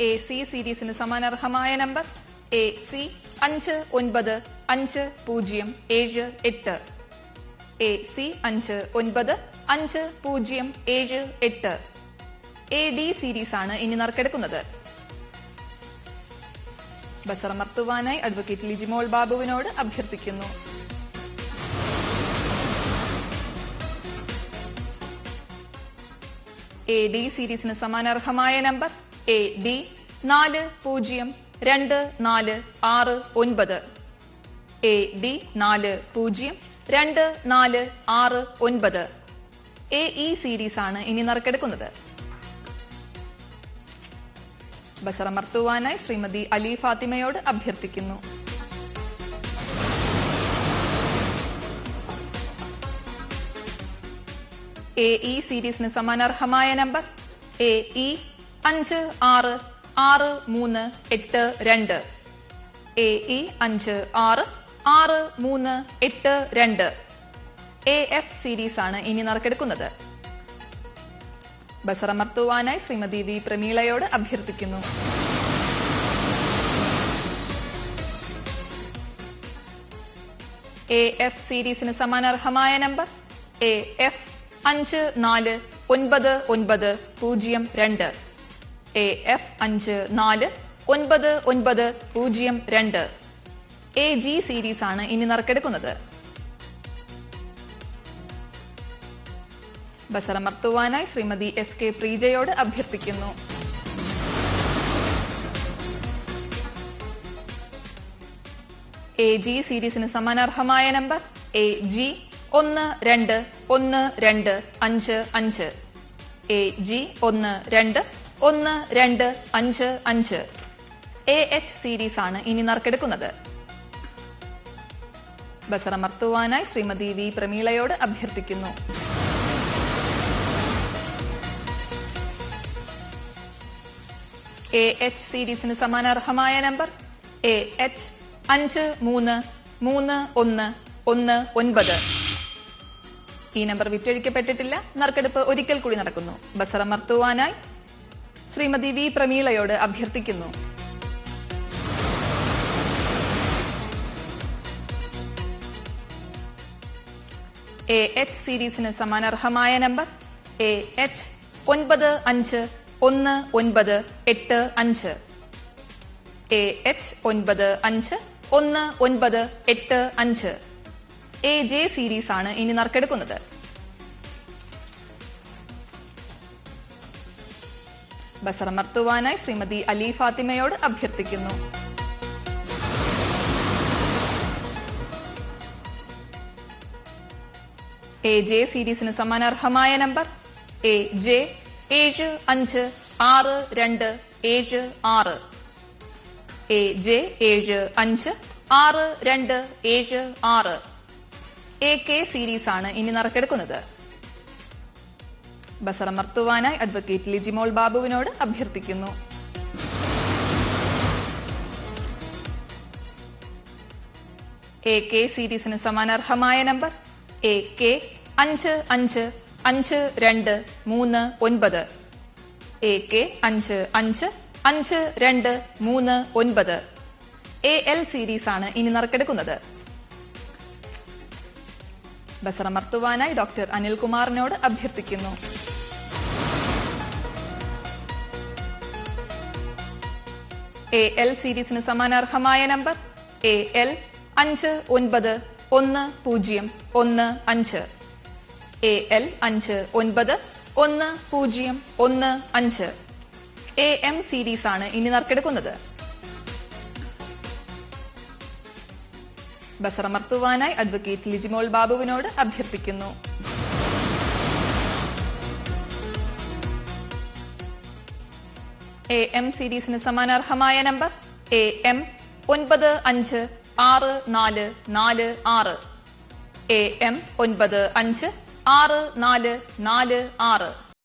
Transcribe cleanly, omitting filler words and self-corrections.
A C സീരീസിന് സമാനർഹമായ number AC 595078. AC 595078. AD series ആണ് ഇനി നറുക്കെടുക്കുന്നത്. ബസറമർത്തുവാനായി അഡ്വക്കേറ്റ് ലിജിമോൾ ബാബുവിനോട് അഭ്യർത്ഥിക്കുന്നു. AD സീരീസിന് സമാനർഹമായ number AD 402469. AD 402469. AE series ആണ് ഇനി നറുക്കെടുക്കുന്നത്. ബസറമർത്തുവാനായി ശ്രീമതി അലി ഫാത്തിമയോട് അഭ്യർത്ഥിക്കുന്നു. AE സീരീസിന് സമാനർഹമായ number AE 566382. AE 566382. AF series ആണ് ഇനി നറുക്കെടുക്കുന്നത്. ബസറമർത്തുവാനായി ശ്രീമതി വി പ്രമീളയോട് അഭ്യർത്ഥിക്കുന്നു. AF സീരീസിന് സമാനർഹമായ number AF 549902. AF 549902. AG series ആണ് ഇനി നറുക്കെടുക്കുന്നത്. ബസറമർത്തുവാനായി ശ്രീമതി SK പ്രീജയോട് അഭ്യർത്ഥിക്കുന്നു. AG സീരീസിന് സമാനർഹമായ number AG 121255. AG 121255. AH series ആണ് ഇനി നറുക്കെടുക്കുന്നത്. ബസറമർത്തുവാനായി ശ്രീമതി വി പ്രമീളയോട് അഭ്യർത്ഥിക്കുന്നു. AH സീരീസിന് സമാനർഹമായ നമ്പർ AH 533119. ഈ നമ്പർ വിറ്റഴിക്കപ്പെട്ടിട്ടില്ല. നറുക്കെടുപ്പ് ഒരിക്കൽ കൂടി നടക്കുന്നു. ബസറമർത്തുവാനായി ശ്രീമതി വി പ്രമീളയോട് അഭ്യർത്ഥിക്കുന്നു. AH സീരീസിന് സമാനർഹമായ number AH 951985. AH 951985. AJ series ആണ് ഇനി നറുക്കെടുക്കുന്നത്. ബസറമർത്തുവാനായി ശ്രീമതി അലി ഫാത്തിമയോട് അഭ്യർത്ഥിക്കുന്നു. AJ സീരീസിന് സമാനർഹമായ number AJ 756276. AJ 756276. AK series ആണ് ഇനി നറുക്കെടുക്കുന്നത്. ബസറമർത്തുവാനായി അഡ്വക്കേറ്റ് ലിജിമോൾ ബാബുവിനോട് അഭ്യർത്ഥിക്കുന്നു. AK സീരീസിന് സമാനർഹമായ number AK 555239. AK 555239. AL series ആണ് ഇനി നറുക്കെടുക്കുന്നത്. ബസറമർത്തുവാനായി ഡോക്ടർ അനിൽകുമാറിനോട് അഭ്യർത്ഥിക്കുന്നു. AL സീരീസിന് സമാനർഹമായ number AL 591015. AL 591015. AM series ആണ് ഇനി നറുക്കെടുക്കുന്നത്. ബസറമർത്തുവാനായി അഡ്വക്കേറ്റ് ലിജിമോൾ ബാബുവിനോട് അഭ്യർത്ഥിക്കുന്നു. AM സീരീസിന് സമാനർഹമായ നമ്പർ AM 956446. AM 956446.